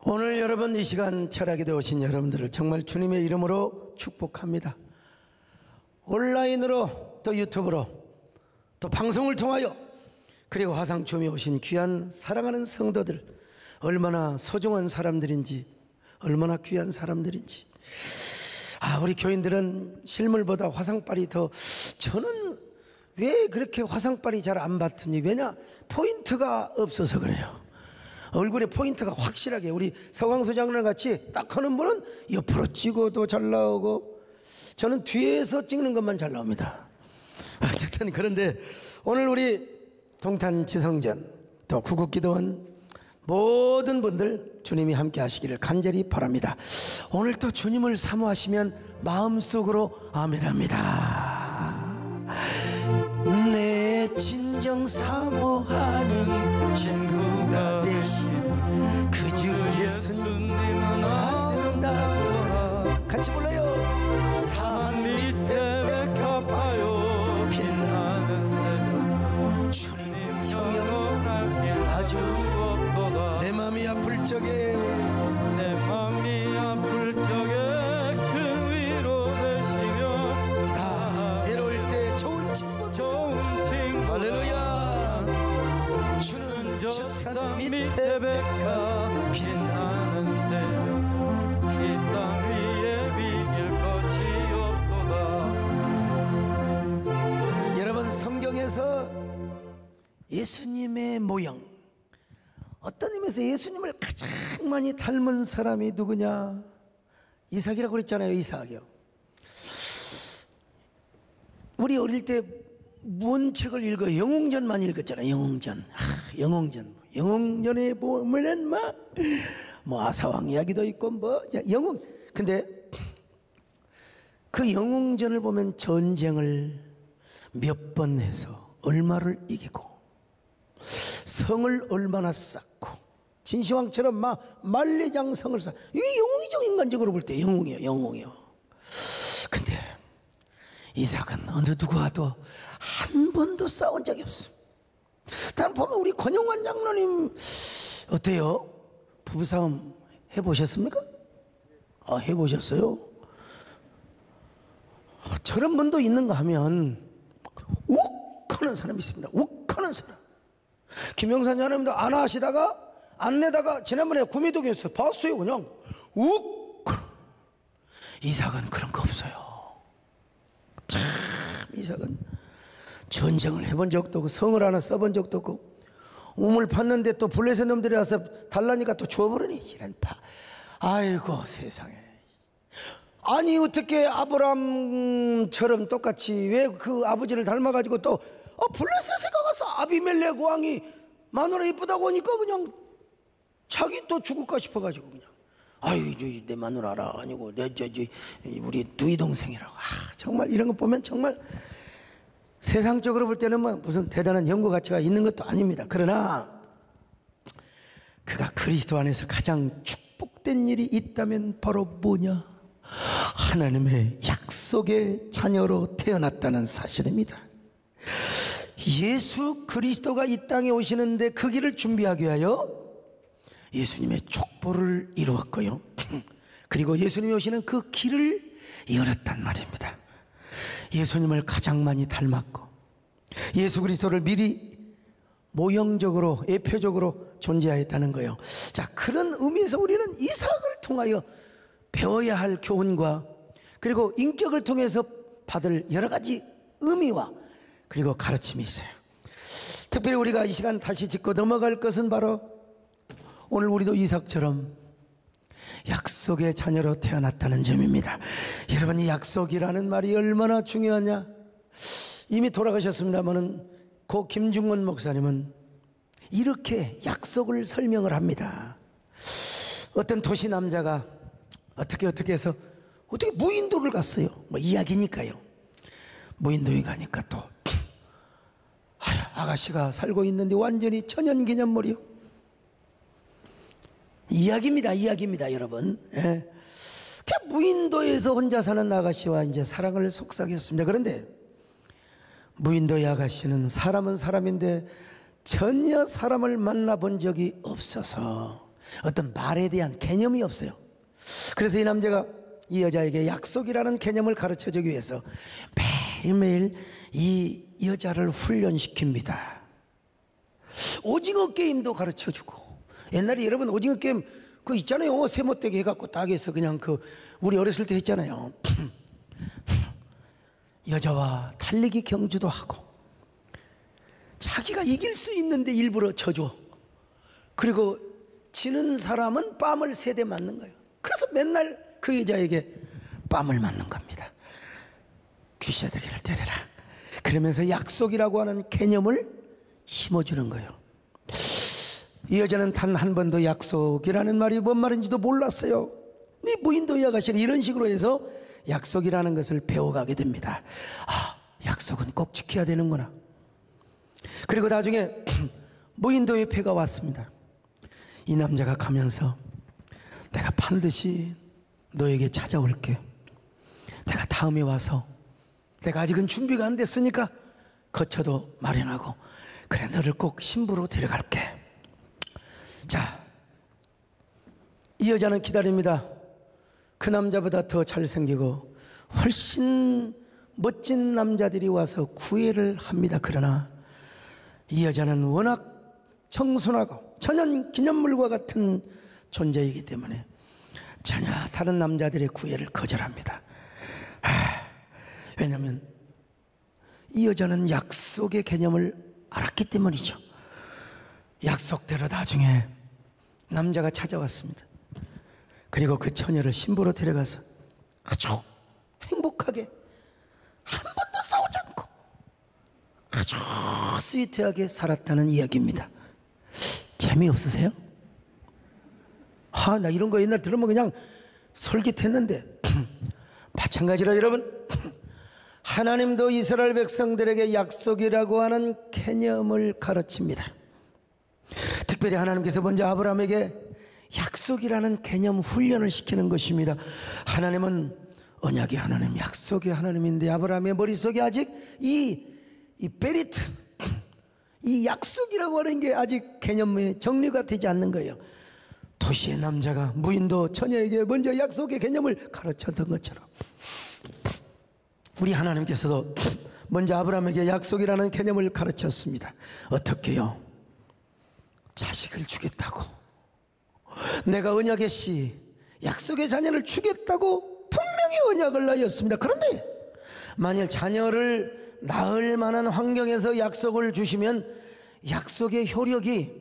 오늘 여러분 이 시간 철학에 오신 여러분들을 정말 주님의 이름으로 축복합니다. 온라인으로 또 유튜브로 또 방송을 통하여 그리고 화상춤에 오신 귀한 사랑하는 성도들, 얼마나 소중한 사람들인지, 얼마나 귀한 사람들인지. 우리 교인들은 실물보다 화상빨이 더, 저는 왜 그렇게 화상빨이 잘 안 받더니, 왜냐? 포인트가 없어서 그래요. 얼굴에 포인트가 확실하게, 우리 서광수 장로님 같이 딱 하는 분은 옆으로 찍어도 잘 나오고, 저는 뒤에서 찍는 것만 잘 나옵니다. 어쨌든 그런데 오늘 우리 동탄 지성전 또 구국기도원 모든 분들 주님이 함께 하시기를 간절히 바랍니다. 오늘 또 주님을 사모하시면 마음속으로 아멘합니다. 내 진정 사모하는 친구가 되신 그 주 예수님은 아름다워. 같이 불러요. 산 밑에 백합하여 빛나는 새 주님 영원하게 아주 내 맘이 아플 적에 그 위로 되시며 나 외로울 때 좋은 친구 할렐루야. 주는 저 산 밑에 백합 빛나는 새 이 땅 위에 비길 것이 없도다. 여러분, 성경에서 예수님의 모형, 어떤 의미에서 예수님을 가장 많이 닮은 사람이 누구냐? 이삭이라고 그랬잖아요. 이삭이요. 우리 어릴 때 무슨 책을 읽어요? 영웅전만 읽었잖아요. 영웅전에 보면은 뭐 아사왕 이야기도 있고 영웅. 근데 그 영웅전을 보면 전쟁을 몇 번 해서 얼마를 이기고 성을 얼마나 쌓고 진시황처럼 만리장 성을 쌓고, 이게 영웅이죠. 인간적으로 볼 때 영웅이요. 근데 이삭은 어느 누구와도 한 번도 싸운 적이 없어. 단 보면 우리 권영환 장로님 어때요? 부부싸움 해보셨습니까? 해보셨어요? 저런 분도 있는가 하면 욱 하는 사람이 있습니다. 욱 하는 사람. 김영산 장로님도 안 하시다가 안 내다가 지난번에 구미동에서 봤어요. 그냥 욱. 이삭은 그런 거 없어요. 참, 이삭은 전쟁을 해본 적도 없고 성을 하나 써본 적도 없고, 우물 팠는데 또 블레셋 놈들이 와서 달라니까 또 주워버리니 이런 아이고 세상에. 아니 어떻게 아브람처럼 똑같이 왜 그 아버지를 닮아가지고 또 블레셋에 가서 아비멜렉 왕이 마누라 이쁘다고 하니까 그냥 자기 또 죽을까 싶어가지고 그냥 아유 내 마누라라 아니고 내 우리 누이 동생이라고. 정말 이런 거 보면 정말 세상적으로 볼 때는 무슨 대단한 연구 가치가 있는 것도 아닙니다. 그러나 그가 그리스도 안에서 가장 축복된 일이 있다면 바로 뭐냐? 하나님의 약속의 자녀로 태어났다는 사실입니다. 예수 그리스도가 이 땅에 오시는데 그 길을 준비하기 위하여 예수님의 족보를 이루었고요. 그리고 예수님이 오시는 그 길을 열었단 말입니다. 예수님을 가장 많이 닮았고 예수 그리스도를 미리 모형적으로 예표적으로 존재하였다는 거예요. 자, 그런 의미에서 우리는 이삭을 통하여 배워야 할 교훈과 그리고 인격을 통해서 받을 여러 가지 의미와 그리고 가르침이 있어요. 특별히 우리가 이 시간 다시 짚고 넘어갈 것은 바로 오늘 우리도 이삭처럼 약속의 자녀로 태어났다는 점입니다. 여러분, 이 약속이라는 말이 얼마나 중요하냐? 이미 돌아가셨습니다마는 고 김중원 목사님은 이렇게 약속을 설명을 합니다. 어떤 도시 남자가 어떻게 해서 어떻게 무인도를 갔어요. 이야기니까요. 무인도에 가니까 또 아가씨가 살고 있는데 완전히 천연기념물이요. 이야기입니다 여러분. 예. 무인도에서 혼자 사는 아가씨와 이제 사랑을 속삭였습니다. 그런데 무인도의 아가씨는 사람은 사람인데 전혀 사람을 만나본 적이 없어서 어떤 말에 대한 개념이 없어요. 그래서 이 남자가 이 여자에게 약속이라는 개념을 가르쳐주기 위해서 매일매일 이 여자를 훈련시킵니다. 오징어 게임도 가르쳐주고, 옛날에 여러분 오징어 게임 그 있잖아요. 세모떼기 해갖고 딱해서 그냥 그 우리 어렸을 때 했잖아요. 여자와 달리기 경주도 하고, 자기가 이길 수 있는데 일부러 져줘. 그리고 지는 사람은 뺨을 3대 맞는 거예요. 그래서 맨날 그 여자에게 뺨을 맞는 겁니다. 귀샤대기를 때려라. 그러면서 약속이라고 하는 개념을 심어주는 거예요. 이 여자는 단 한 번도 약속이라는 말이 뭔 말인지도 몰랐어요. 이 무인도에 아가씨는 이런 식으로 해서 약속이라는 것을 배워가게 됩니다. 아, 약속은 꼭 지켜야 되는구나. 그리고 나중에 무인도에 배가 왔습니다. 이 남자가 가면서 내가 반드시 너에게 찾아올게. 내가 다음에 와서, 내가 아직은 준비가 안 됐으니까 거처도 마련하고, 그래 너를 꼭 신부로 데려갈게. 자, 이 여자는 기다립니다. 그 남자보다 더 잘생기고 훨씬 멋진 남자들이 와서 구애를 합니다. 그러나 이 여자는 워낙 청순하고 천연 기념물과 같은 존재이기 때문에 전혀 다른 남자들의 구애를 거절합니다. 왜냐하면 이 여자는 약속의 개념을 알았기 때문이죠. 약속대로 나중에 남자가 찾아왔습니다. 그리고 그 처녀를 신부로 데려가서 아주 행복하게, 한 번도 싸우지 않고 아주 스위트하게 살았다는 이야기입니다. 재미없으세요? 나 이런 거 옛날 들으면 그냥 솔깃했는데 마찬가지로 여러분, 하나님도 이스라엘 백성들에게 약속이라고 하는 개념을 가르칩니다. 특별히 하나님께서 먼저 아브라함에게 약속이라는 개념 훈련을 시키는 것입니다. 하나님은 언약의 하나님, 약속의 하나님인데 아브라함의 머릿속에 아직 이 베리트, 이 약속이라고 하는 게 아직 개념이 정리가 되지 않는 거예요. 도시의 남자가 무인도 처녀에게 먼저 약속의 개념을 가르쳤던 것처럼 우리 하나님께서도 먼저 아브라함에게 약속이라는 개념을 가르쳤습니다. 어떻게요? 자식을 주겠다고, 내가 언약의 씨, 약속의 자녀를 주겠다고 분명히 언약을 하였습니다. 그런데 만일 자녀를 낳을 만한 환경에서 약속을 주시면 약속의 효력이,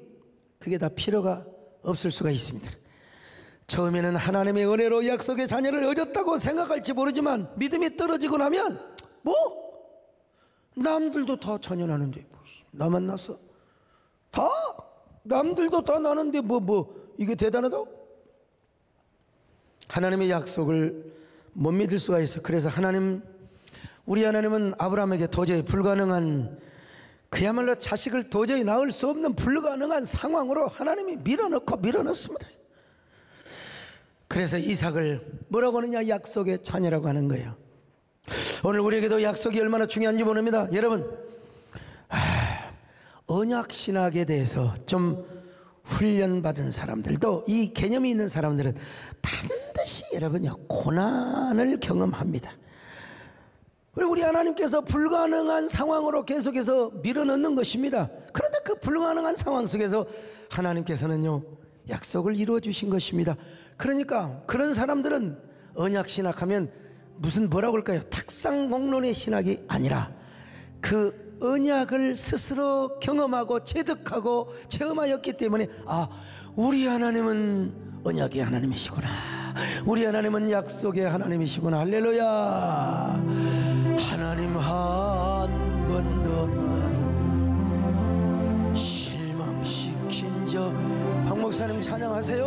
그게 다 필요가 없을 수가 있습니다. 처음에는 하나님의 은혜로 약속의 자녀를 얻었다고 생각할지 모르지만 믿음이 떨어지고 나면 남들도 다 자녀 낳는데 나만 낳았어? 다 남들도 다 낳는데 이게 대단하다고? 하나님의 약속을 못 믿을 수가 있어. 그래서 우리 하나님은 아브라함에게 도저히 불가능한, 그야말로 자식을 도저히 낳을 수 없는 불가능한 상황으로 하나님이 밀어넣습니다. 그래서 이삭을 뭐라고 하느냐? 약속의 자녀라고 하는 거예요. 오늘 우리에게도 약속이 얼마나 중요한지 모릅니다. 여러분, 언약 신학에 대해서 좀 훈련받은 사람들도, 이 개념이 있는 사람들은 반드시 여러분요 고난을 경험합니다. 우리 하나님께서 불가능한 상황으로 계속해서 밀어넣는 것입니다. 그런데 그 불가능한 상황 속에서 하나님께서는요 약속을 이루어 주신 것입니다. 그러니까 그런 사람들은 언약 신학하면 뭐라고 할까요? 탁상공론의 신학이 아니라 그 언약을 스스로 경험하고 체득하고 체험하였기 때문에 우리 하나님은 언약의 하나님이시구나, 우리 하나님은 약속의 하나님이시구나, 할렐루야. 하나님 한 번도 나를 실망시킨 적. 박 목사님 찬양하세요.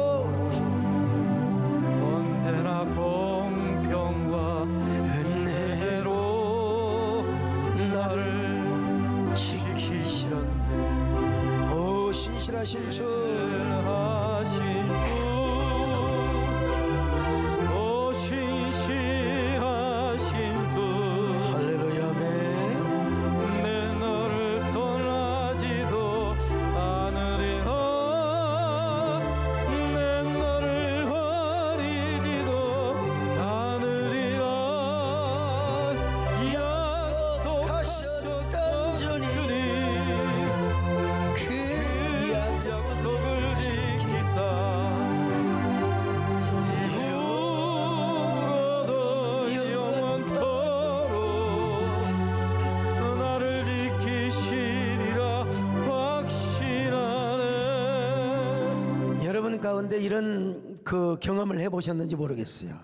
언제나 공평과 은혜로 나를 지키셨네. 오 신실하신 주, 오 신실하신 주, 할렐루야. 내 너를 떠나지도 않으리라. 내 여러분 가운데 이런 그 경험을 해보셨는지 모르겠어요.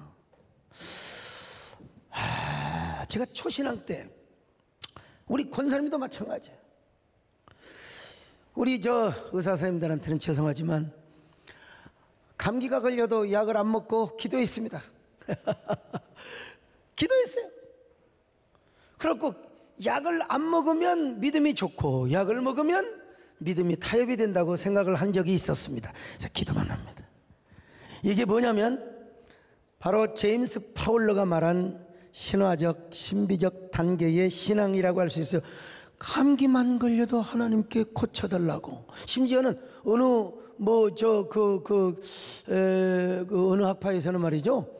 제가 초신앙 때 우리 권사님도 마찬가지예요. 우리 의사 선생님들한테는 죄송하지만 감기가 걸려도 약을 안 먹고 기도했습니다. 기도했어요. 그렇고 약을 안 먹으면 믿음이 좋고 약을 먹으면 믿음이 타협이 된다고 생각을 한 적이 있었습니다. 그래서 기도만 합니다. 이게 뭐냐면 바로 제임스 파울러가 말한 신화적 신비적 단계의 신앙이라고 할 수 있어요. 감기만 걸려도 하나님께 고쳐달라고. 심지어는 어느 어느 학파에서는 말이죠,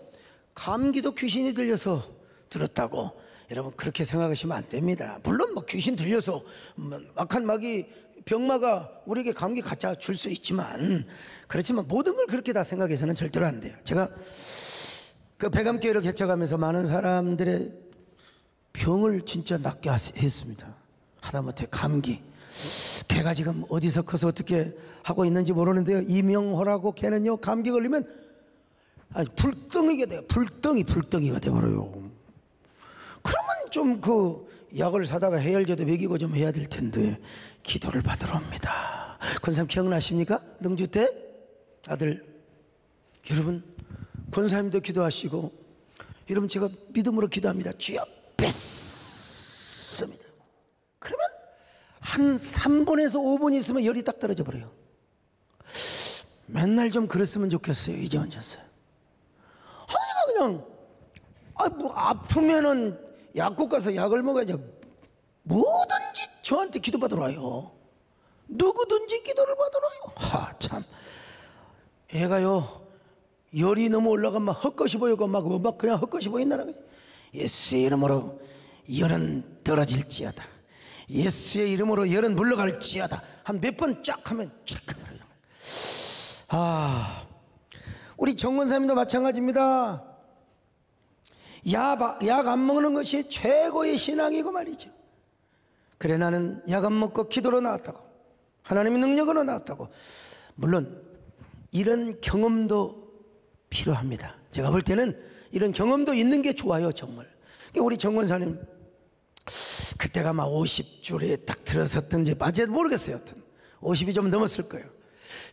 감기도 귀신이 들려서 들었다고. 여러분 그렇게 생각하시면 안 됩니다. 물론 귀신 들려서 막한 마귀 병마가 우리에게 감기 가짜 줄 수 있지만, 그렇지만 모든 걸 그렇게 다 생각해서는 절대로 안 돼요. 제가 그 배감교회를 개척하면서 많은 사람들의 병을 진짜 낫게 했습니다. 하다못해 감기. 걔가 지금 어디서 커서 어떻게 하고 있는지 모르는데요, 이명호라고 걔는요 감기 걸리면 불덩이가 돼요. 불덩이가 돼버려요. 그러면 좀 약을 사다가 해열제도 먹이고 좀 해야 될 텐데 기도를 받으러 옵니다. 권사님 기억나십니까? 능주 때 아들, 여러분 권사님도 기도하시고, 여러분 제가 믿음으로 기도합니다. 주여 뺐습니다. 그러면 한 3분에서 5분 있으면 열이 딱 떨어져 버려요. 맨날 좀 그랬으면 좋겠어요. 이재원 전사. 그냥 아프면은 약국 가서 약을 먹어야지. 뭐든지 저한테 기도받으러 와요. 누구든지 기도를 받으러 와요. 참, 애가요 열이 너무 올라가면 막 헛것이 보이고 막 그냥 헛것이 보인다는 거예요. 예수의 이름으로 열은 떨어질지어다. 예수의 이름으로 열은 물러갈지어다. 한 몇 번 쫙 하면 쫙 가버려요. 우리 정권사님도 마찬가지입니다. 약 안 먹는 것이 최고의 신앙이고 말이죠. 그래 나는 약 안 먹고 기도로 나왔다고, 하나님의 능력으로 나왔다고. 물론 이런 경험도 필요합니다. 제가 볼 때는 이런 경험도 있는 게 좋아요. 정말 우리 정권사님 그때가 막 50줄에 딱 들어섰던지 맞아도 모르겠어요. 여튼 50이 좀 넘었을 거예요.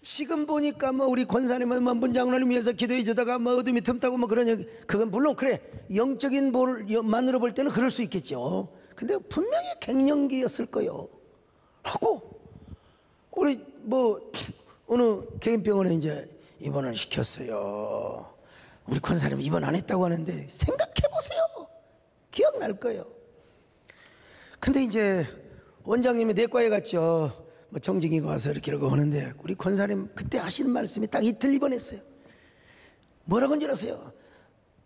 지금 보니까 우리 권사님은 문장로님 위해서 기도해 주다가 어둠이 틈타고 그러냐. 그건 물론 그래, 영적인 볼만으로 볼 때는 그럴 수 있겠죠. 근데 분명히 갱년기였을 거예요. 하고 우리 어느 개인병원에 이제 입원을 시켰어요. 우리 권사님 입원 안 했다고 하는데 생각해 보세요. 기억날 거예요. 근데 이제 원장님이 내과에 갔죠. 정직이가 와서 이렇게 하는데 우리 권사님 그때 하시는 말씀이 딱 이틀 입원했어요. 뭐라고 한 줄 아세요?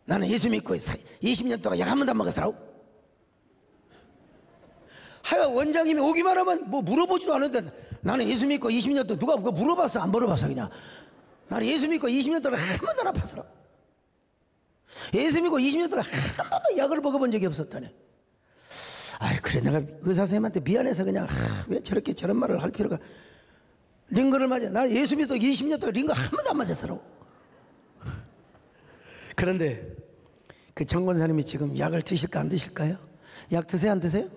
나는 예수 믿고 20년 동안 약 한 번도 안 먹었어라고. 하여 원장님이 오기만 하면 물어보지도 않는데, 나는 예수 믿고 20년 동안 누가 그거 물어봤어? 안 물어봤어? 그냥 나는 예수 믿고 20년 동안 한 번도 안 아팠어라. 예수 믿고 20년 동안 한 번도 약을 먹어본 적이 없었다네. 그래 내가 의사 선생님한테 미안해서 그냥 왜 저렇게 저런 말을 할 필요가. 링거를 맞아. 나 예수 믿고 20년 동안 링거 한 번도 안 맞았어라고. 그런데 그 정권사님이 지금 약을 드실까 안 드실까요? 약 드세요 안 드세요?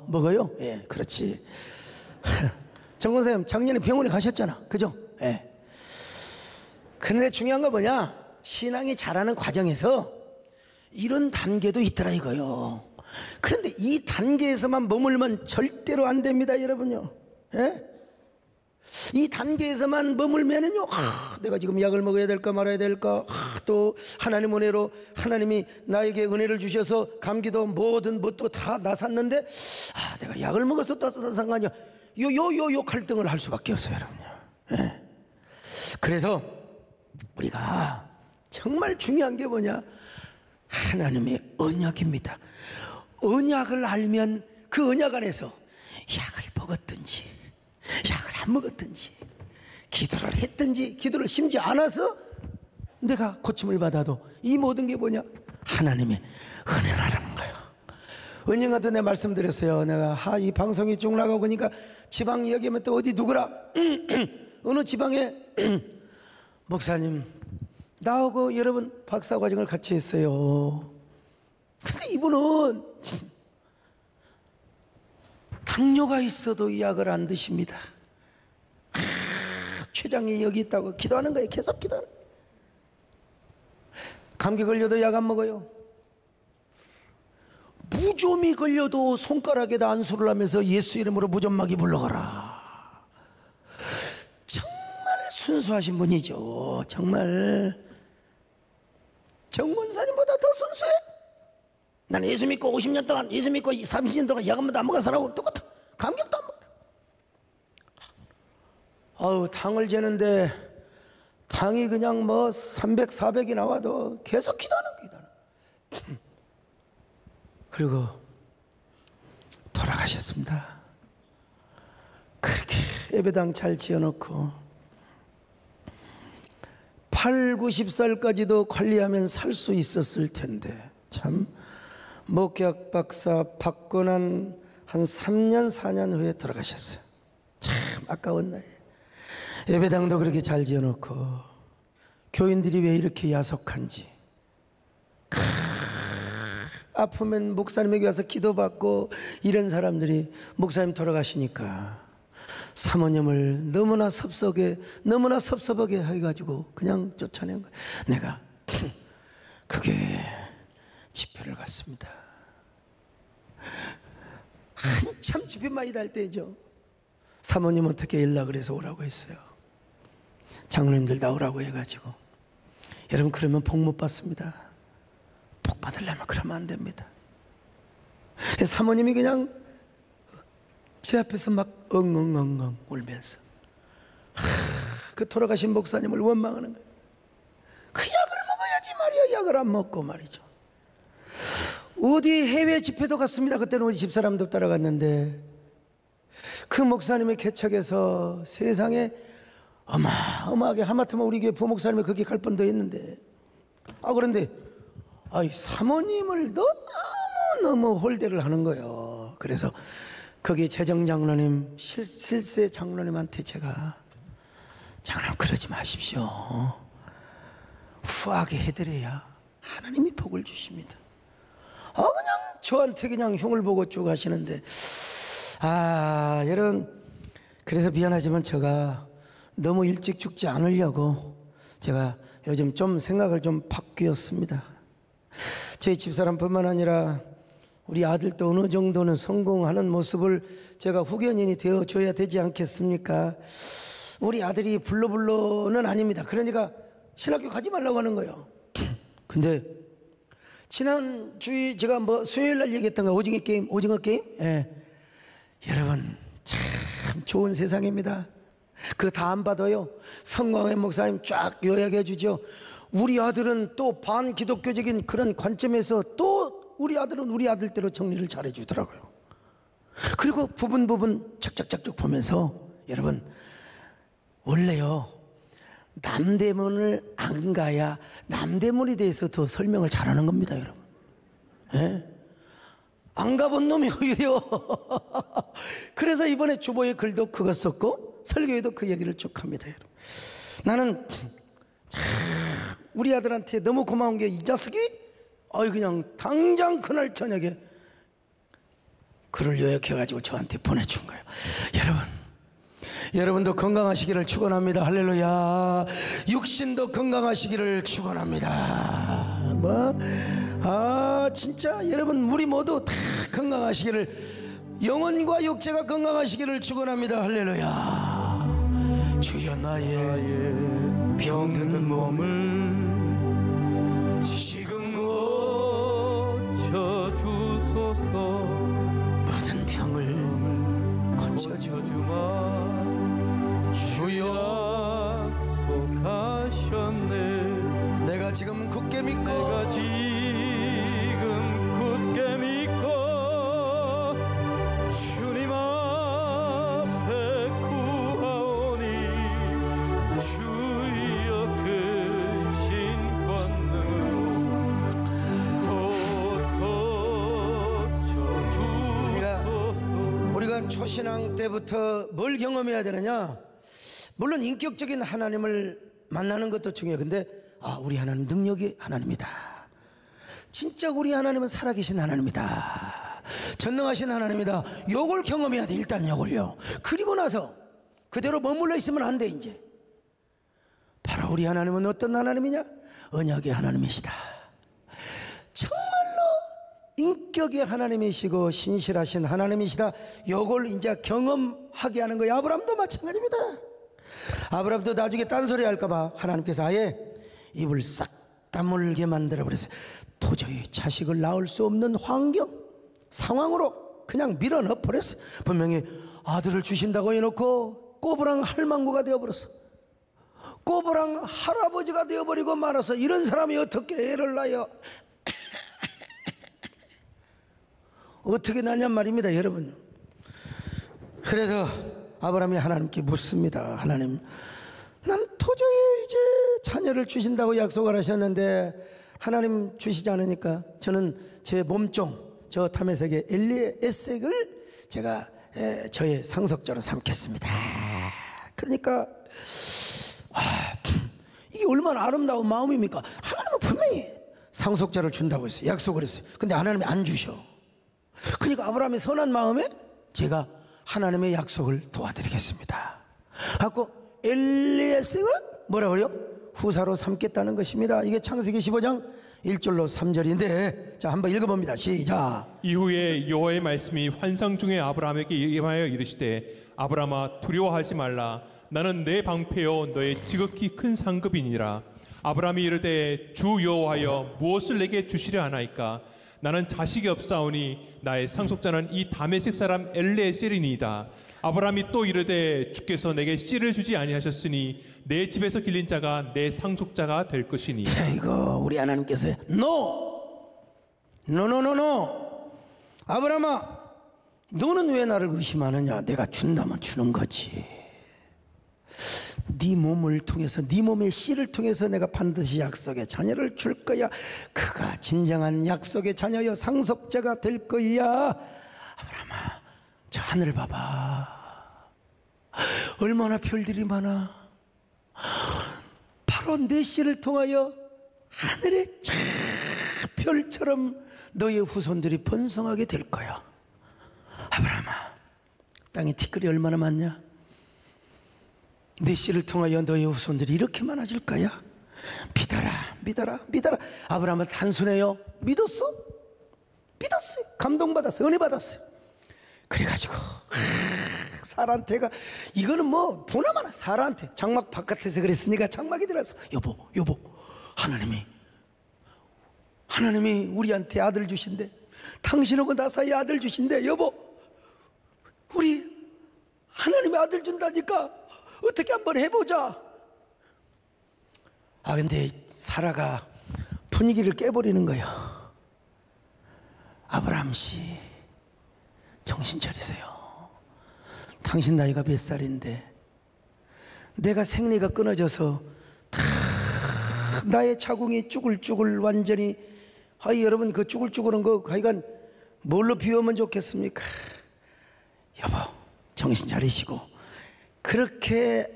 먹어요? 예, 그렇지. 정권사님 작년에 병원에 가셨잖아, 그죠? 예. 근데 중요한 거 뭐냐? 신앙이 자라는 과정에서 이런 단계도 있더라 이거요. 그런데 이 단계에서만 머물면 절대로 안 됩니다, 여러분요. 예? 이 단계에서만 머물면은요, 내가 지금 약을 먹어야 될까 말아야 될까, 또 하나님 은혜로 하나님이 나에게 은혜를 주셔서 감기도 뭐든 뭣도 다 나섰는데, 내가 약을 먹어서 또 상관이야. 요 갈등을 할 수밖에 없어요, 여러분요. 예? 그래서 우리가 정말 중요한 게 뭐냐? 하나님의 언약입니다. 언약을 알면 그 언약 안에서 약을 먹었든지 약을 안 먹었든지 기도를 했든지 기도를 심지 않아서 내가 고침을 받아도 이 모든 게 뭐냐? 하나님의 은혜라는 거예요. 언젠가도 내가 말씀드렸어요. 내가 이 방송이 쭉 나가고 보니까 지방 이야기하면 또 어디 누구라 어느 지방에 목사님, 나하고 여러분 박사과정을 같이 했어요. 근데 이분은 당뇨가 있어도 약을 안 드십니다. 췌장이 여기 있다고 기도하는 거예요. 계속 기도하는 거예요. 감기 걸려도 약 안 먹어요. 무좀이 걸려도 손가락에다 안수를 하면서 예수 이름으로 무좀막이 물러가라. 정말 순수하신 분이죠. 정말 정권사님보다 더 순수해. 나는 예수 믿고 50년 동안, 예수 믿고 30년 동안 약 한 번도 안 먹은 사람하고 똑같아. 감격도 안 먹어. 아우, 당을 재는데 당이 그냥 뭐 300, 400이 나와도 계속 기도하는 거야. 그리고 돌아가셨습니다. 그렇게 예배당 잘 지어놓고 8, 90살까지도 관리하면 살 수 있었을 텐데 참 목약 박사 받고 난 한 3년, 4년 후에 돌아가셨어요. 참 아까운 나이. 예배당도 그렇게 잘 지어놓고 교인들이 왜 이렇게 야속한지. 아프면 목사님에게 와서 기도받고 이런 사람들이 목사님 돌아가시니까 사모님을 너무나 섭섭하게 해가지고 그냥 쫓아낸 거예요. 내가 그게 집회를 갔습니다. 한참 집회 많이 달 때죠. 사모님 어떻게 연락을 해서 오라고 했어요. 장로님들 나오라고 해가지고. 여러분, 그러면 복 못 받습니다. 복 받으려면 그러면 안 됩니다. 사모님이 그냥 제 앞에서 막 엉엉엉엉 울면서 그 돌아가신 목사님을 원망하는 거예요. 그 약을 먹어야지 말이야. 약을 안 먹고 말이죠. 어디 해외 집회도 갔습니다. 그때는 우리 집사람도 따라갔는데 그 목사님의 개척에서 세상에 어마어마하게, 하마터면 우리 교회 부목사님이 거기 갈 뻔도 했는데, 그런데 사모님을 너무 홀대를 하는 거예요. 그래서 거기 재정장로님, 실세 장로님한테 제가, 장로님 그러지 마십시오. 후하게 해드려야 하나님이 복을 주십니다. 그냥 저한테 그냥 흉을 보고 쭉 하시는데, 여러분, 그래서 미안하지만 제가 너무 일찍 죽지 않으려고 제가 요즘 좀 생각을 좀 바뀌었습니다. 저희 집사람뿐만 아니라 우리 아들도 어느 정도는 성공하는 모습을 제가 후견인이 되어줘야 되지 않겠습니까? 우리 아들이 불러는 아닙니다. 그러니까 신학교 가지 말라고 하는 거예요. 근데 지난 주에 제가 수요일 날 얘기했던 거 오징어 게임? 예. 여러분, 참 좋은 세상입니다. 그거 다 안 받아요. 성광회 목사님 쫙 요약해 주죠. 우리 아들은 또 반기독교적인 그런 관점에서 또 우리 아들은 우리 아들대로 정리를 잘해 주더라고요. 그리고 부분 착착착착 보면서, 여러분, 원래요, 남대문을 안 가야 남대문에 대해서 더 설명을 잘하는 겁니다, 여러분. 예? 안 가본 놈이 오히려. 그래서 이번에 주보에 글도 그거 썼고 설교에도 그 얘기를 쭉 합니다, 여러분. 나는 우리 아들한테 너무 고마운 게 이 자식이 그냥 당장 그날 저녁에 글을 요약해가지고 저한테 보내준 거예요. 여러분도 건강하시기를 축원합니다. 할렐루야. 육신도 건강하시기를 축원합니다. 진짜 여러분, 우리 모두 다 건강하시기를, 영혼과 육체가 건강하시기를 축원합니다. 할렐루야. 주여 나의 병든 몸을 지금 고쳐주소서. 모든 병을 고쳐주마. 주 약속하셨네. 내가 지금 굳게 믿고 주님 앞에 구하오니 주여 크신 권능으로 고쳐주소서. 우리가 초신앙 때부터 뭘 경험해야 되느냐? 물론 인격적인 하나님을 만나는 것도 중요해요. 근데 우리 하나님 능력이 하나님이다. 진짜 우리 하나님은 살아계신 하나님이다. 전능하신 하나님이다. 요걸 경험해야 돼. 일단 요걸요. 그리고 나서 그대로 머물러 있으면 안 돼. 이제 바로 우리 하나님은 어떤 하나님이냐? 언약의 하나님이시다. 정말로 인격의 하나님이시고 신실하신 하나님이시다. 요걸 이제 경험하게 하는 거예요. 아브라함도 마찬가지입니다. 아브라함도 나중에 딴소리 할까봐 하나님께서 아예 입을 싹 다물게 만들어 버렸어요. 도저히 자식을 낳을 수 없는 환경, 상황으로 그냥 밀어넣어 버렸어. 분명히 아들을 주신다고 해놓고 꼬부랑 할망구가 되어버렸어. 꼬부랑 할아버지가 되어버리고 말아서 이런 사람이 어떻게 애를 낳아요? 어떻게 낳냔 말입니다, 여러분. 그래서 아브라함이 하나님께 묻습니다. 하나님, 난 도저히 이제 자녀를 주신다고 약속을 하셨는데 하나님 주시지 않으니까 저는 제 몸종, 저 다메섹의 엘리에섹을 제가 저의 상속자로 삼겠습니다. 그러니까 이게 얼마나 아름다운 마음입니까? 하나님은 분명히 상속자를 준다고 했어요. 약속을 했어요. 근데 하나님이 안 주셔. 그러니까 아브라함의 선한 마음에 제가 하나님의 약속을 도와드리겠습니다 하고 엘리에섹을 뭐라 그래요? 후사로 삼겠다는 것입니다. 이게 창세기 15장 1절로 3절인데 자 한번 읽어봅니다. 시작. 이후에 여호와의 말씀이 환상 중에 아브라함에게 임하여 이르시되 아브라함아 두려워하지 말라. 나는 내 방패요 너의 지극히 큰 상급이니라. 아브라함이 이르되 주 여호와여 무엇을 내게 주시려 하나이까? 나는 자식이 없사오니 나의 상속자는 이 다메섹 사람 엘리에셀이니이다. 아브라함이 또 이르되 주께서 내게 씨를 주지 아니하셨으니 내 집에서 길린 자가 내 상속자가 될 것이니. 이거 우리 하나님께서 노 아브라함아 너는 왜 나를 의심하느냐? 내가 준다면 주는 거지. 네 몸을 통해서 네 몸의 씨를 통해서 내가 반드시 약속의 자녀를 줄 거야. 그가 진정한 약속의 자녀여 상속자가 될 거야. 아브라함아 저 하늘 봐봐. 얼마나 별들이 많아. 바로 내 씨를 통하여 하늘의 저 별처럼 너의 후손들이 번성하게 될 거야. 아브라함아 땅에 티끌이 얼마나 많냐? 내 씨를 통하여 너의 후손들이 이렇게 많아질 거야. 믿어라. 아브라함은 단순해요. 믿었어요. 감동받았어요. 은혜받았어요. 그래가지고 사라한테가 이거는 뭐 보나마나 사라한테 장막 바깥에서 그랬으니까 장막에 들어서 여보 하나님이 우리한테 아들 주신대. 당신하고 나 사이에 아들 주신대. 여보 우리 하나님이 아들 준다니까 어떻게 한번 해보자. 근데 사라가 분위기를 깨버리는 거야. 아브라함 씨 정신 차리세요. 당신 나이가 몇 살인데 내가 생리가 끊어져서 다 나의 자궁이 쭈글쭈글 완전히 여러분 그 쭈글쭈글한 거 하여간 뭘로 비우면 좋겠습니까? 여보 정신 차리시고 그렇게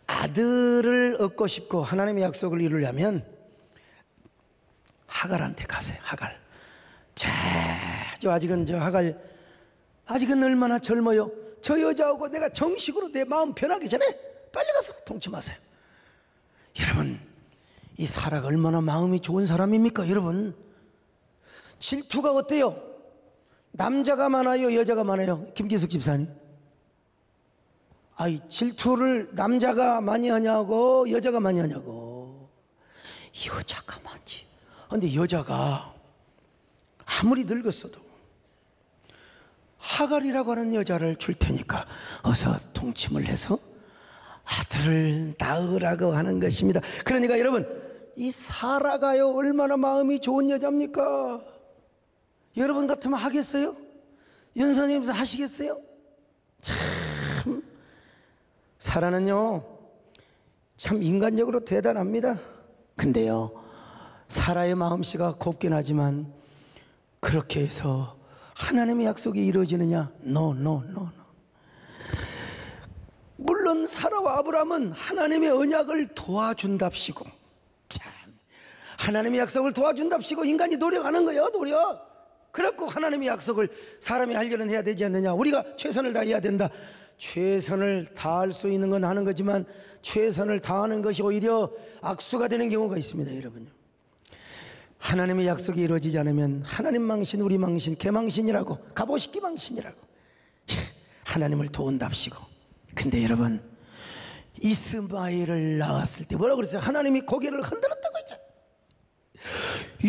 아들을 얻고 싶고 하나님의 약속을 이루려면 하갈한테 가세요. 하갈. 아직은 아직은 얼마나 젊어요. 저 여자하고 내가 정식으로 내 마음 변하기 전에 빨리 가서 동침하세요. 여러분 이 사라가 얼마나 마음이 좋은 사람입니까? 여러분 질투가 어때요? 남자가 많아요? 여자가 많아요? 김기숙 집사님 질투를 남자가 많이 하냐고 여자가 많이 하냐고. 여자가 많지. 근데 여자가 아무리 늙었어도 하갈이라고 하는 여자를 줄 테니까 어서 동침을 해서 아들을 낳으라고 하는 것입니다. 그러니까 여러분 이 사라가요 얼마나 마음이 좋은 여자입니까? 여러분 같으면 하겠어요? 연선님께서 하시겠어요? 참 사라는요 참 인간적으로 대단합니다. 근데요 사라의 마음씨가 곱긴 하지만 그렇게 해서 하나님의 약속이 이루어지느냐? No. 물론 물론 사라와 아브라함은 하나님의 언약을 도와준답시고, 참, 하나님의 약속을 도와준답시고 인간이 노력하는 거예요, 노력. 그래갖고 하나님의 약속을 사람이 하려는 해야 되지 않느냐. 우리가 최선을 다해야 된다. 최선을 다할 수 있는 건 하는 거지만 최선을 다하는 것이 오히려 악수가 되는 경우가 있습니다, 여러분요. 하나님의 약속이 이루어지지 않으면 하나님 망신, 우리 망신, 개망신이라고, 갑오식기 망신이라고 하나님을 도운답시고. 근데 여러분, 이스마엘을 낳았을 때 뭐라고 그랬어요? 하나님이 고개를 흔들었다고 했잖아요.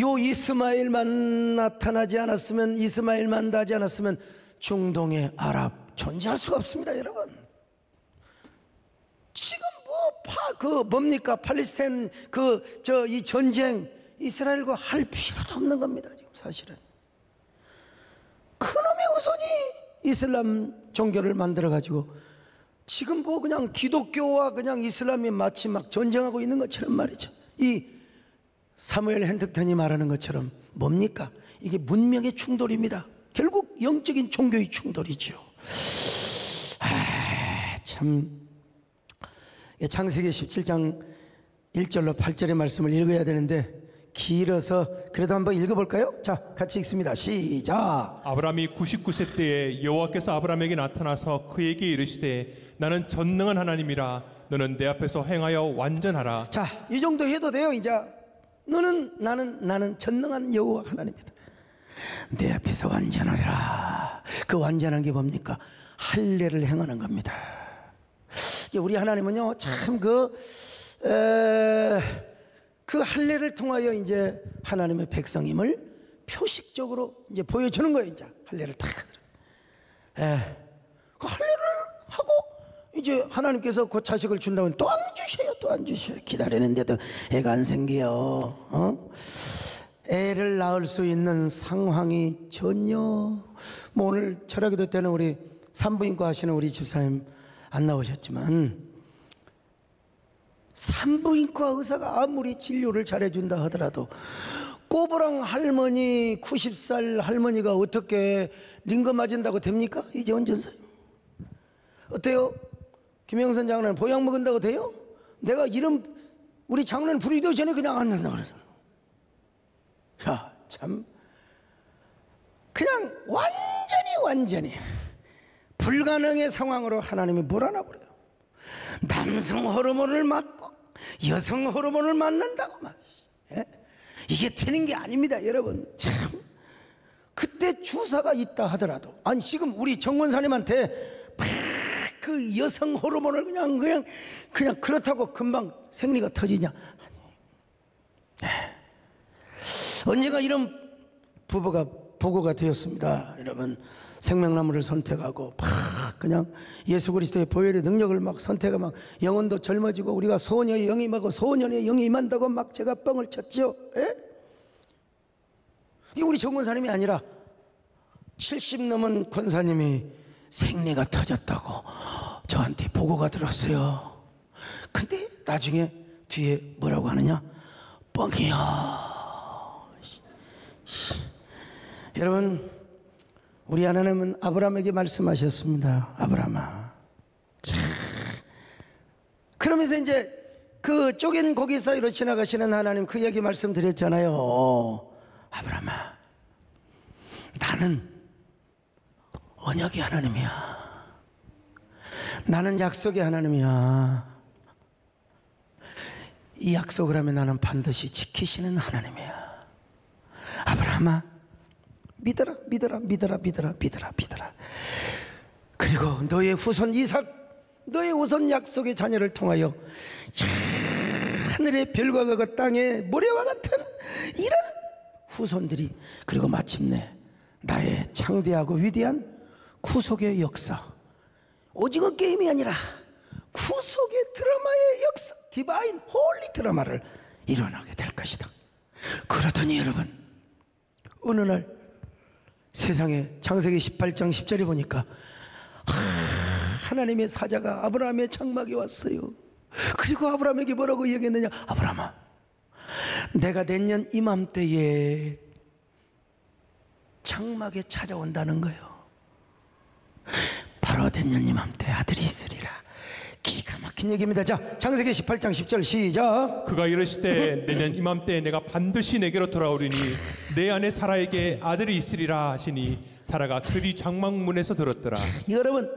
요 이스마엘만 나타나지 않았으면, 이스마엘만 나지 않았으면 중동의 아랍 존재할 수가 없습니다, 여러분. 지금 뭡니까? 팔레스타인 이 전쟁, 이스라엘과 할 필요도 없는 겁니다, 지금 사실은. 그놈의 후손이 이슬람 종교를 만들어가지고 지금 그냥 기독교와 그냥 이슬람이 마치 막 전쟁하고 있는 것처럼 말이죠. 이 사무엘 핸드턴이 말하는 것처럼 뭡니까? 이게 문명의 충돌입니다. 결국 영적인 종교의 충돌이죠. 참, 창세기 17장 1절로 8절의 말씀을 읽어야 되는데 길어서 그래도 한번 읽어볼까요? 자, 같이 읽습니다. 시작. 아브라함이 99세 때에 여호와께서 아브라함에게 나타나서 그에게 이르시되 나는 전능한 하나님이라 너는 내 앞에서 행하여 완전하라. 자, 이 정도 해도 돼요. 이제 나는 전능한 여호와 하나님이다. 내 앞에서 완전하라. 그 완전한 게 뭡니까? 할례를 행하는 겁니다. 우리 하나님은요, 참 그 할례를 통하여 이제 하나님의 백성임을 표식적으로 이제 보여주는 거예요. 이제 할례를 다. 그 할례를 하고 이제 하나님께서 그 자식을 준다면 또 안 주셔요, 또 안 주셔요. 기다리는데도 애가 안 생겨요. 애를 낳을 수 있는 상황이 전혀, 오늘 철학기도 때는 우리 산부인과 하시는 우리 집사님 안 나오셨지만, 산부인과 의사가 아무리 진료를 잘해준다 하더라도 꼬부랑 할머니, 90살 할머니가 어떻게 링거 맞은다고 됩니까? 이재원 전사님 어때요? 김영선 장로는 보약 먹은다고 돼요? 내가 이름 우리 장로는 부르기도 전에 그냥 안 된다고 그러잖아. 야, 참, 그냥 완전히 불가능의 상황으로 하나님이 몰아놔버려요. 남성 호르몬을 맞고 여성 호르몬을 맞는다고 막. 이게 되는 게 아닙니다, 여러분. 참, 그때 주사가 있다 하더라도, 아니 지금 우리 정권사님한테 막 그 여성 호르몬을 그냥 그렇다고 금방 생리가 터지냐? 언젠가 이런 부부가 보고가 되었습니다, 여러분. 생명나무를 선택하고 막 그냥 예수 그리스도의 보혈의 능력을 막 선택하고 막 영혼도 젊어지고 우리가 소녀의 영이 임하고 소년의 영이 임한다고 막 제가 뻥을 쳤죠. 이 우리 정권사님이 아니라 70 넘은 권사님이 생리가 터졌다고 저한테 보고가 들었어요. 근데 나중에 뒤에 뭐라고 하느냐? 뻥이야. 여러분, 우리 하나님은 아브라함에게 말씀하셨습니다. 아브라함아. 참. 그러면서 이제 그 쪼갠 고기 사이로 지나가시는 하나님, 그 얘기 말씀드렸잖아요. 아브라함아, 나는 언약의 하나님이야. 나는 약속의 하나님이야. 이 약속을 하면 나는 반드시 지키시는 하나님이야. 아브라함아, 믿어라. 그리고 너의 후손 이삭, 너의 후손 약속의 자녀를 통하여 하늘의 별과 같고 땅의 모래와 같은 이런 후손들이, 그리고 마침내 나의 창대하고 위대한 구속의 역사, 오징어 게임이 아니라 구속의 드라마의 역사, 디바인 홀리 드라마를 일어나게 될 것이다. 그러더니 여러분, 어느 날 세상에 창세기 18장 10절에 보니까 하나님의 사자가 아브라함의 장막에 왔어요. 그리고 아브라함에게 뭐라고 얘기했느냐? 아브라함아, 내가 내년 이맘때에 장막에 찾아온다는 거예요. 바로 내년 이맘때 아들이 있으리라. 기가 막힌 얘기입니다. 자, 창세기 18장 10절 시작. 그가 이르시되 내년 이맘때 내가 반드시 내게로 돌아오리니 내 안에 사라에게 아들이 있으리라 하시니 사라가 그리 장막문에서 들었더라. 여러분,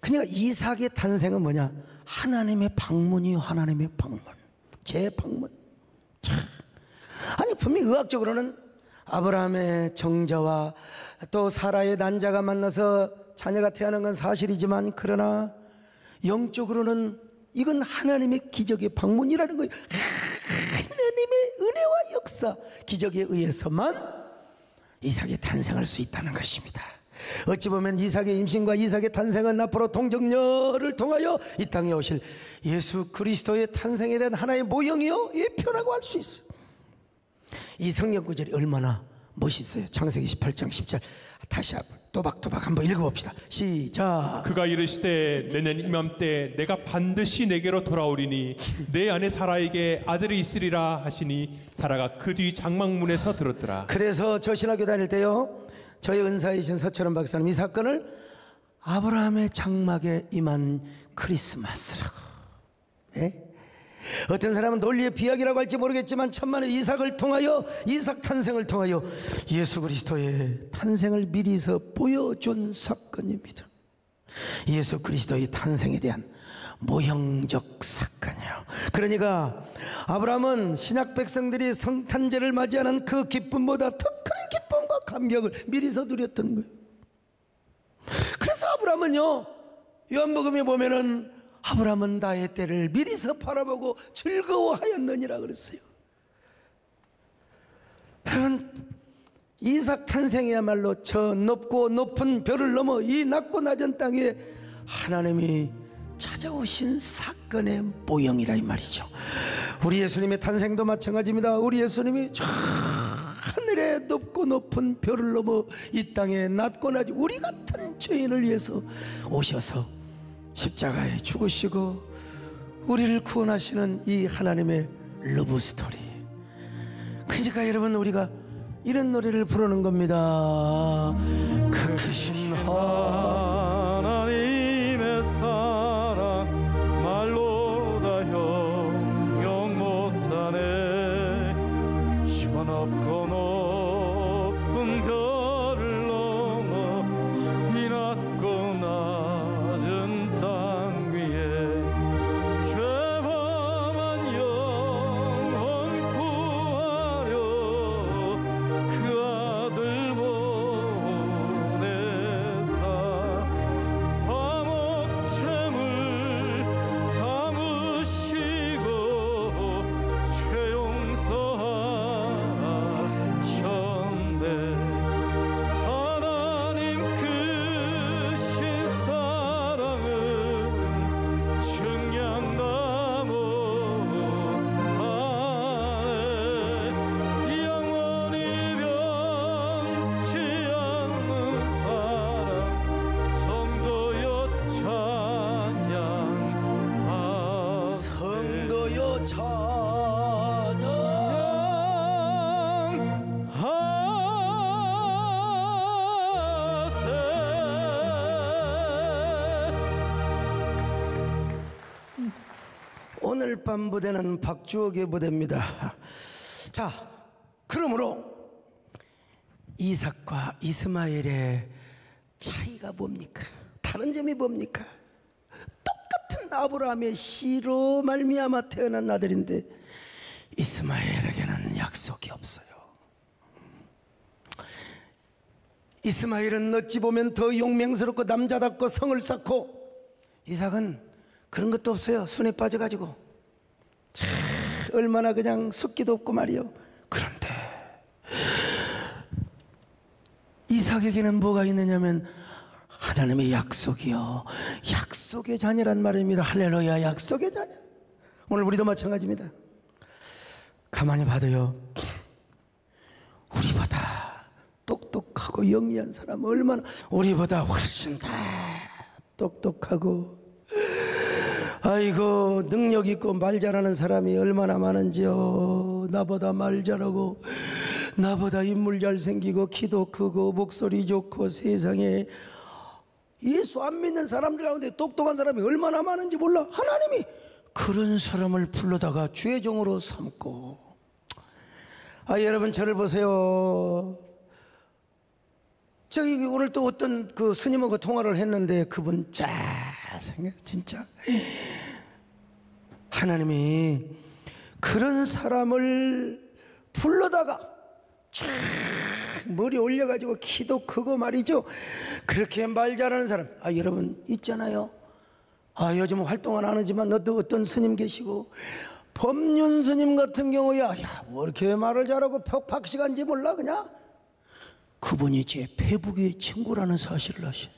그러니까 이삭의 탄생은 뭐냐? 하나님의 방문이요, 하나님의 방문, 제 방문. 참. 아니 분명히 의학적으로는 아브라함의 정자와 또 사라의 난자가 만나서 자녀가 태어난 건 사실이지만, 그러나 영적으로는 이건 하나님의 기적의 방문이라는 거예요. 하나님의 은혜와 역사, 기적에 의해서만 이삭이 탄생할 수 있다는 것입니다. 어찌 보면 이삭의 임신과 이삭의 탄생은 앞으로 동정녀를 통하여 이 땅에 오실 예수 그리스도의 탄생에 대한 하나의 모형이요, 예표라고 할 수 있어요. 이 성경 구절이 얼마나 멋있어요. 창세기 18장 10절 다시 또박또박 한번 읽어봅시다. 시작. 그가 이르시되 내년 이맘때 내가 반드시 내게로 돌아오리니 내 안에 사라에게 아들이 있으리라 하시니 사라가 그 뒤 장막문에서 들었더라. 그래서 저 신학교 다닐 때요, 저의 은사이신 서철원 박사님 이 사건을 아브라함의 장막에 임한 크리스마스라고. 예? 어떤 사람은 논리의 비약이라고 할지 모르겠지만 천만의 이삭을 통하여, 이삭 탄생을 통하여 예수 그리스도의 탄생을 미리서 보여준 사건입니다. 예수 그리스도의 탄생에 대한 모형적 사건이에요. 그러니까 아브라함은 신약 백성들이 성탄절을 맞이하는 그 기쁨보다 더 큰 기쁨과 감격을 미리서 누렸던 거예요. 그래서 아브라함은요, 요한복음에 보면은 아브라함은 나의 때를 미리서 바라보고 즐거워하였느니라 그랬어요. 여러분, 이삭 탄생이야말로 저 높고 높은 별을 넘어 이 낮고 낮은 땅에 하나님이 찾아오신 사건의 모형이라 이 말이죠. 우리 예수님의 탄생도 마찬가지입니다. 우리 예수님이 저 하늘에 높고 높은 별을 넘어 이 땅에 낮고 낮은 우리 같은 죄인을 위해서 오셔서 십자가에 죽으시고 우리를 구원하시는 이 하나님의 러브 스토리. 그러니까 여러분, 우리가 이런 노래를 부르는 겁니다. 그 크신 하나님의 사랑 말로 다 형용 못하네. 시원없고 높은 별을 넘어 이 낮고 낮은 땅 위에 죄범한 영혼 구하려 그 아들 보내사 화목제물 삼으시고 죄 용서하셨네. 하나님 크신 사랑은 증량나무 안에 영원히 변치 않는 사랑 성도여 찬양하세. 성도여 오늘 밤 부대는 박주옥의 부대입니다. 자, 그러므로 이삭과 이스마엘의 차이가 뭡니까? 다른 점이 뭡니까? 똑같은 아브라함의 씨로 말미암아 태어난 아들인데 이스마엘에게는 약속이 없어요. 이스마엘은 어찌 보면 더 용맹스럽고 남자답고 성을 쌓고, 이삭은 그런 것도 없어요. 순에 빠져가지고 참 얼마나 그냥 숫기도 없고 말이요. 그런데 이삭에게는 뭐가 있느냐면 하나님의 약속이요, 약속의 자녀란 말입니다. 할렐루야, 약속의 자녀. 오늘 우리도 마찬가지입니다. 가만히 봐도요, 우리보다 똑똑하고 영리한 사람 얼마나, 우리보다 훨씬 다 똑똑하고 아이고 능력 있고 말 잘하는 사람이 얼마나 많은지요. 나보다 말 잘하고 나보다 인물 잘생기고 키도 크고 목소리 좋고 세상에 예수 안 믿는 사람들 가운데 똑똑한 사람이 얼마나 많은지 몰라. 하나님이 그런 사람을 불러다가 주의 종으로 삼고. 여러분 저를 보세요. 저기 오늘 또 어떤 그 스님하고 통화를 했는데 그분 잘생겨 진짜. 하나님이 그런 사람을 불러다가 쫙 머리 올려가지고 키도 크고 말이죠. 그렇게 말 잘하는 사람 여러분 있잖아요. 요즘 활동은 안 하지만 어떤 스님 계시고 법륜 스님 같은 경우야 뭐 이렇게 말을 잘하고 박시간지 몰라 그냥. 그분이 제 페북의 친구라는 사실을 아시.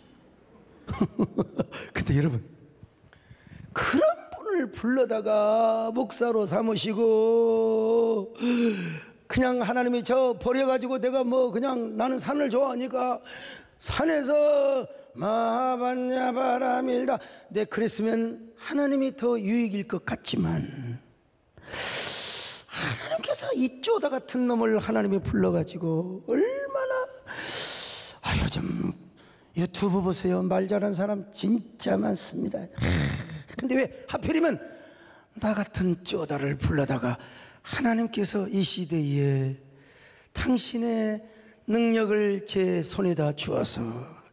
근데 여러분 그런 분을 불러다가 목사로 삼으시고 그냥 하나님이 저 버려가지고 내가 뭐 그냥 나는 산을 좋아하니까 산에서 마반야 바람일다 내 그랬으면 하나님이 더 유익일 것 같지만 하나님께서 이 쪼다 같은 놈을 하나님이 불러가지고 얼마나 요즘 유튜브 보세요. 말 잘하는 사람 진짜 많습니다. 근데 왜 하필이면 나 같은 쪼다를 불러다가 하나님께서 이 시대에 당신의 능력을 제 손에다 주어서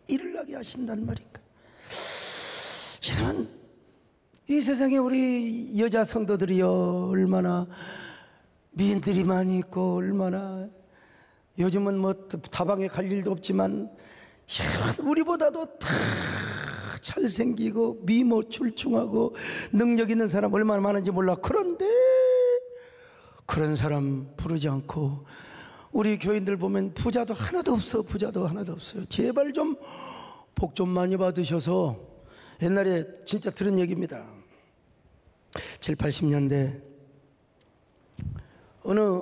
일을 하게 하신단 말인가. 여러분 이 세상에 우리 여자 성도들이요 얼마나 미인들이 많이 있고 얼마나 요즘은 뭐 다방에 갈 일도 없지만 우리보다도 다 잘생기고 미모 출중하고 능력 있는 사람 얼마나 많은지 몰라. 그런데 그런 사람 부르지 않고 우리 교인들 보면 부자도 하나도 없어. 부자도 하나도 없어요. 제발 좀 복 좀 많이 받으셔서. 옛날에 진짜 들은 얘기입니다. 7, 80년대 어느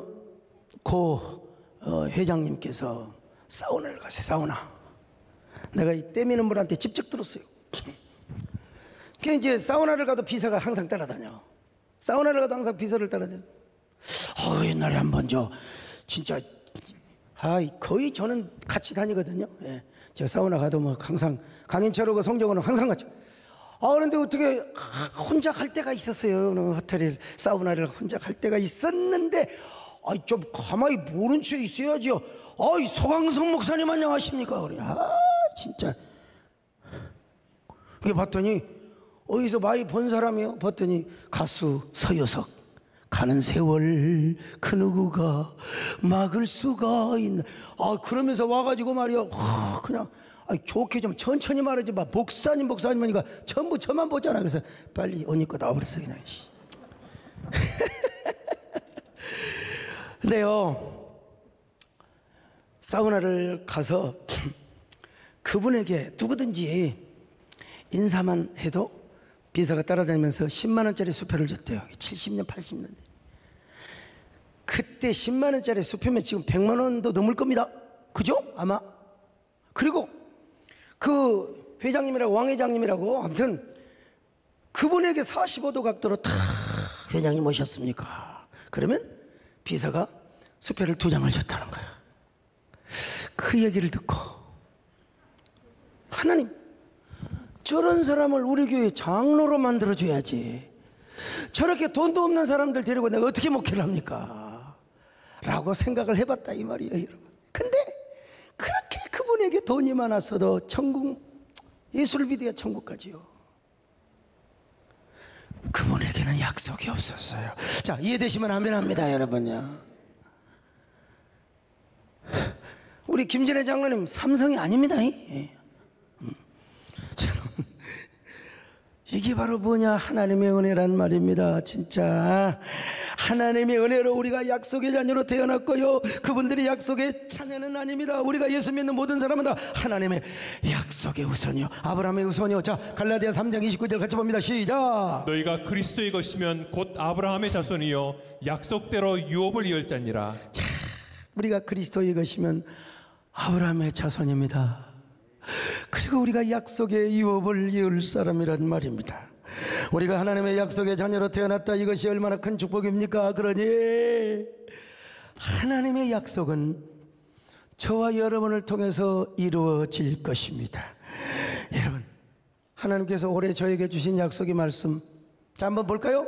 고 회장님께서 사우나를 가세요. 사우나. 내가 이 때미는 분한테 직접 들었어요. 그 이제 사우나를 가도 비서가 항상 따라다녀. 사우나를 가도 항상 비서를 따라다녀. 옛날에 한번 진짜 거의 저는 같이 다니거든요. 예. 저 사우나 가도 뭐 항상 강인철하고 성정호는 항상 같이. 그런데 어떻게 혼자 갈 때가 있었어요. 어느 호텔에 사우나를 혼자 갈 때가 있었는데 좀 가만히 모른 채 있어야지요. 서광석 목사님 안녕하십니까? 그래. 진짜. 그게 봤더니 어디서 많이 본 사람이요? 봤더니 가수 서유석. 가는 세월 그 누구가 막을 수가 있나. 그러면서 와가지고 말이야. 그냥 좋게 좀 천천히 말하지 마. 목사님 하니까 전부 저만 보잖아. 그래서 빨리 옷 입고 나와버렸어 그냥. 근데요 사우나를 가서 그분에게 누구든지 인사만 해도 비서가 따라다니면서 10만 원짜리 수표를 줬대요. 70년 80년. 그때 10만 원짜리 수표면 지금 100만 원도 넘을 겁니다. 그죠? 아마. 그리고 그 회장님이라고 왕 회장님이라고 아무튼 그분에게 45도 각도로 탁 회장님 오셨습니까? 그러면 비서가 수표를 2장을 줬다는 거야. 그 얘기를 듣고 하나님 저런 사람을 우리 교회 장로로 만들어줘야지. 저렇게 돈도 없는 사람들 데리고 내가 어떻게 목회를 합니까? 라고 생각을 해봤다 이 말이에요 여러분. 근데 그렇게 그분에게 돈이 많았어도 천국 예술비디오 천국 가지요. 그분에게는 약속이 없었어요. 자 이해되시면 아멘 합니다 여러분요. 우리 김진애 장로님 삼성이 아닙니다. 이게 바로 뭐냐 하나님의 은혜란 말입니다. 진짜 하나님의 은혜로 우리가 약속의 자녀로 태어났고요. 그분들이 약속의 자녀는 아닙니다. 우리가 예수 믿는 모든 사람은 다 하나님의 약속의 후손이요 아브라함의 후손이요. 자 갈라디아 3장 29절 같이 봅니다. 시작. 너희가 그리스도의 것이면 곧 아브라함의 자손이요 약속대로 유업을 이을 자니라. 자, 우리가 그리스도의 것이면 아브라함의 자손입니다. 그리고 우리가 약속의 유업을 이을 사람이란 말입니다. 우리가 하나님의 약속의 자녀로 태어났다. 이것이 얼마나 큰 축복입니까? 그러니 하나님의 약속은 저와 여러분을 통해서 이루어질 것입니다. 여러분 하나님께서 올해 저에게 주신 약속의 말씀, 자 한번 볼까요?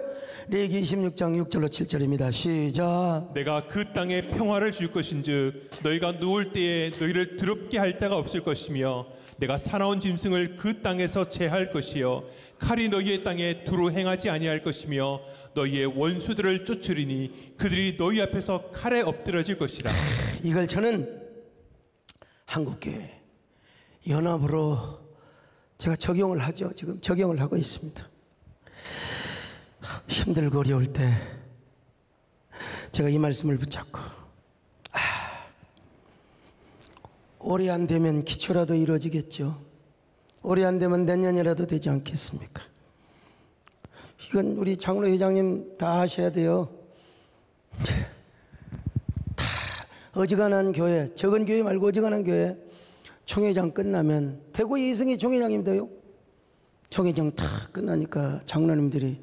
레위기 26장 6절로 7절입니다. 시작. 내가 그 땅에 평화를 줄 것인즉 너희가 누울 때에 너희를 더럽게 할 자가 없을 것이며 내가 사나운 짐승을 그 땅에서 제할 것이요 칼이 너희의 땅에 두루 행하지 아니할 것이며 너희의 원수들을 쫓으리니 그들이 너희 앞에서 칼에 엎드러질 것이라. 이걸 저는 한국교회 연합으로 제가 적용을 하죠. 지금 적용을 하고 있습니다. 힘들고 어려울 때 제가 이 말씀을 붙잡고 올해 안 되면 기초라도 이루어지겠죠. 올해 안 되면 내년이라도 되지 않겠습니까? 이건 우리 장로 회장님 다 하셔야 돼요. 다 어지간한 교회, 적은 교회 말고 어지간한 교회 총회장 끝나면 대구의 이승희 총회장님도요. 총회장 다 끝나니까 장로님들이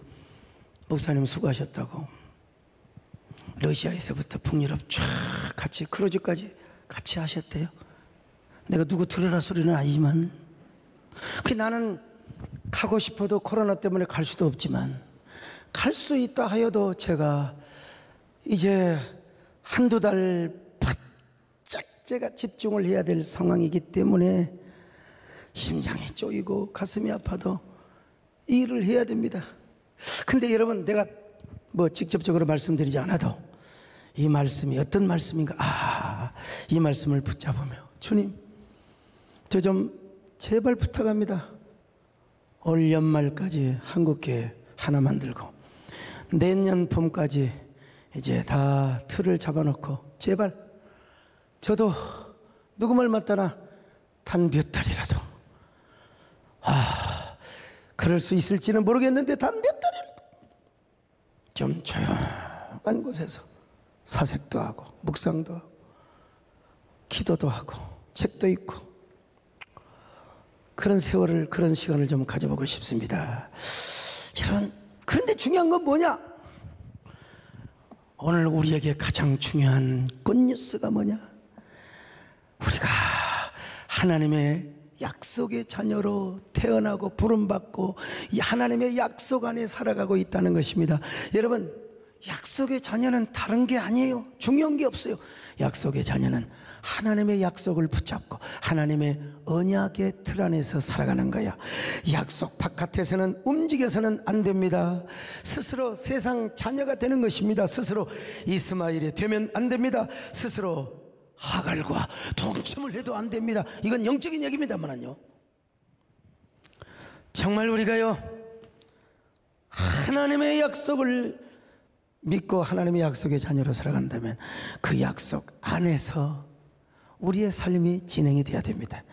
목사님 수고하셨다고 러시아에서부터 북유럽 쫙 같이 크루즈까지 같이 하셨대요. 내가 누구 들으라 소리는 아니지만 나는 가고 싶어도 코로나 때문에 갈 수도 없지만 갈 수 있다 하여도 제가 이제 한두 달 바짝 제가 집중을 해야 될 상황이기 때문에 심장이 쪼이고 가슴이 아파도 일을 해야 됩니다. 근데 여러분, 내가 뭐 직접적으로 말씀드리지 않아도 이 말씀이 어떤 말씀인가, 이 말씀을 붙잡으며 주님, 저 좀 제발 부탁합니다. 올 연말까지 한국교회 하나 만들고 내년 봄까지 이제 다 틀을 잡아놓고 제발 저도 누구 말 맞다나 단 몇 달이라도 그럴 수 있을지는 모르겠는데 단 몇 달이라도 좀 조용한 곳에서 사색도 하고 묵상도 하고 기도도 하고 책도 읽고 그런 세월을, 그런 시간을 좀 가져보고 싶습니다. 그런데 중요한 건 뭐냐? 오늘 우리에게 가장 중요한 굿뉴스가 뭐냐? 우리가 하나님의 약속의 자녀로 태어나고 부름받고 하나님의 약속 안에 살아가고 있다는 것입니다. 여러분, 약속의 자녀는 다른 게 아니에요. 중요한 게 없어요. 약속의 자녀는 하나님의 약속을 붙잡고 하나님의 언약의 틀 안에서 살아가는 거야. 약속 바깥에서는 움직여서는 안 됩니다. 스스로 세상 자녀가 되는 것입니다. 스스로 이스마엘이 되면 안 됩니다. 스스로 하갈과 동침을 해도 안 됩니다. 이건 영적인 얘기입니다만요. 정말 우리가요 하나님의 약속을 믿고 하나님의 약속의 자녀로 살아간다면 그 약속 안에서 우리의 삶이 진행이 돼야 됩니다.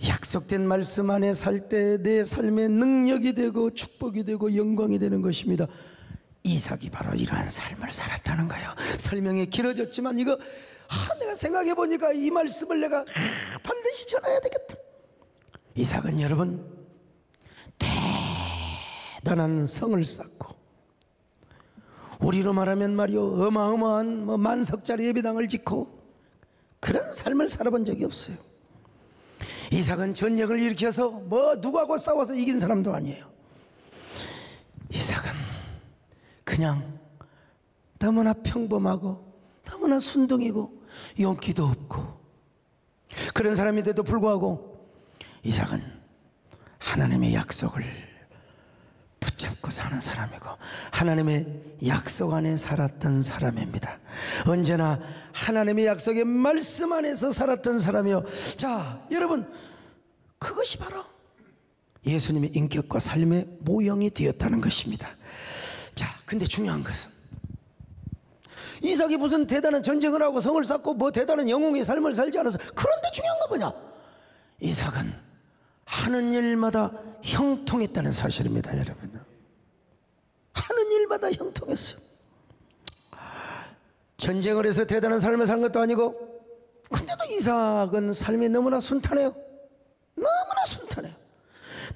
약속된 말씀 안에 살 때 내 삶의 능력이 되고 축복이 되고 영광이 되는 것입니다. 이삭이 바로 이러한 삶을 살았다는 거예요. 설명이 길어졌지만 이거 내가 생각해 보니까 이 말씀을 내가 반드시 전해야 되겠다. 이삭은 여러분 대단한 성을 쌓고, 우리로 말하면 말이요 어마어마한 만석짜리 예배당을 짓고 그런 삶을 살아본 적이 없어요. 이삭은 전쟁을 일으켜서 누구하고 싸워서 이긴 사람도 아니에요. 이삭은 그냥 너무나 평범하고 너무나 순둥이고 용기도 없고 그런 사람인데도 불구하고 이삭은 하나님의 약속을 붙잡고 사는 사람이고 하나님의 약속 안에 살았던 사람입니다. 언제나 하나님의 약속의 말씀 안에서 살았던 사람이요. 자, 여러분, 그것이 바로 예수님의 인격과 삶의 모형이 되었다는 것입니다. 자, 근데 중요한 것은 이삭이 무슨 대단한 전쟁을 하고 성을 쌓고 대단한 영웅의 삶을 살지 않아서. 그런데 중요한 건 뭐냐? 이삭은 하는 일마다 형통했다는 사실입니다. 여러분, 하는 일마다 형통했어요. 전쟁을 해서 대단한 삶을 산 것도 아니고, 근데도 이삭은 삶이 너무나 순탄해요. 너무나 순탄해요.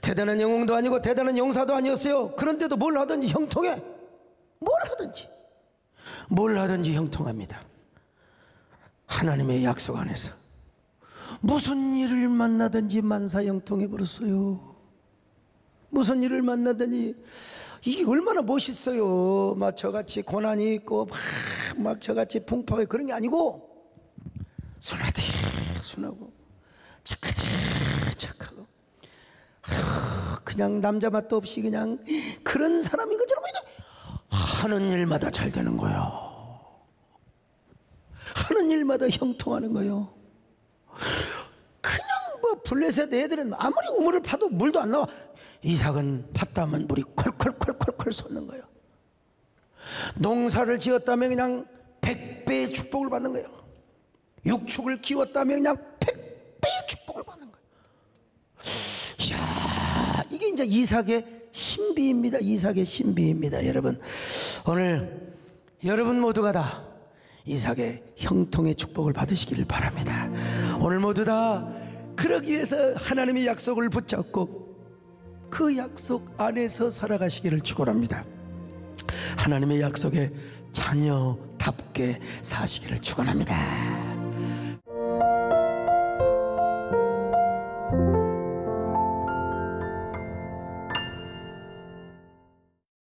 대단한 영웅도 아니고 대단한 용사도 아니었어요. 그런데도 뭘 하든지 형통해. 뭘 하든지 형통합니다. 하나님의 약속 안에서 무슨 일을 만나든지 만사형통해 버렸어요. 무슨 일을 만나더니 이게 얼마나 멋있어요. 막 저같이 고난이 있고 막 저같이 풍파가 그런 게 아니고 순하고 착하고 그냥 남자 맛도 없이 그냥 그런 사람인 것처럼 그냥 하는 일마다 잘 되는 거예요. 하는 일마다 형통하는 거예요. 그냥 뭐 블레셋 애들은 아무리 우물을 파도 물도 안 나와. 이삭은 팠다면 물이 콸콸콸콸콸 솟는 거예요. 농사를 지었다면 그냥 100배의 축복을 받는 거예요. 육축을 키웠다면 그냥 100배의 축복을 받는 거예요. 이야, 이게 이제 이삭의 신비입니다. 이삭의 신비입니다. 여러분, 오늘 여러분 모두가 다 이삭의 형통의 축복을 받으시기를 바랍니다. 오늘 모두 다 그러기 위해서 하나님의 약속을 붙잡고 그 약속 안에서 살아가시기를 축원합니다. 하나님의 약속에 자녀답게 사시기를 축원합니다.